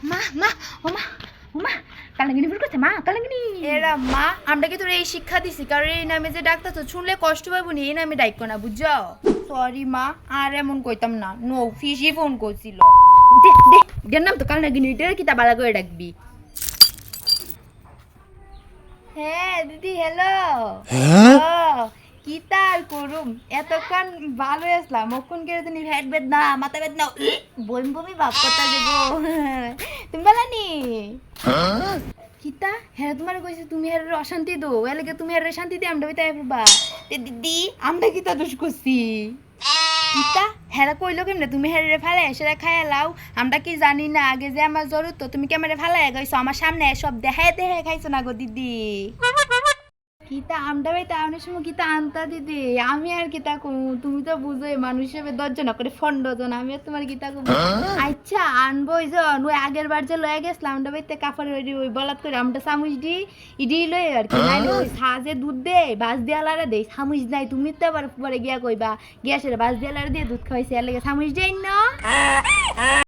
মা মা ও মা ও মা কালাঙ্গিনি ভুল করছে মা কালাঙ্গিনি এরা মা আমরা কি তোর এই শিক্ষা দিছি কারণ এই নামে যে ডাক্তার তো শুনলে কষ্ট পাবো নি এই নামে ডাইকো না বুঝছো সরি মা আর এমন কইতাম না নো ফিসি ফোন করছিল দে দে এটার নাম তো কালাঙ্গিনি এটার কি তা বালা করে ডাকবি হ্যাঁ দিদি হ্যালো কি তার করুম এতক্ষণ ভালো আসলাম মক্ষণ কেড়ে তুমি হেড বেদ না মাথা বেদ না বমি বমি ভাব কথা দেবো তুমি বলানি কিতা হ্যাঁ তোমার কইছে তুমি হের অশান্তি দো এলাকে তুমি হের শান্তি দিয়ে আমরা তাই বাবা দিদি আমরা কিতা দোষ করছি কিতা হেরা কইলো কেমনে তুমি হেরে ফেলে সেটা খাইয়া লাও আমরা কি জানি না আগে যে আমার জরুর তো তুমি কেমনে ফেলাই গাইছো আমার সামনে সব দেখায় দেখায় খাইছো না গো দিদি কিতা আমরা ভাই তা অনেক সময় কিতা আনতা দিদি আমি আর কিতা কমু তুমি তো বুঝোই মানুষ হিসেবে 10 জন করে 15 জন আমি আর তোমার কিতা কমু আচ্ছা আনবো ওই জন ওই আগের বার যে লয়ে গেছিলাম আমরা ভাইতে কাপড় ওই বলাত করে আমরা চামচ দি ইডি লই আর কি নাইলে ওই সাজে দুধ দে বাস দিয়ালারে দেই চামচ নাই তুমি তো আবার পরে গিয়া কইবা গ্যাসের বাস দিয়ালারে দিয়ে দুধ খাইছে এর লাগে চামচ দেই না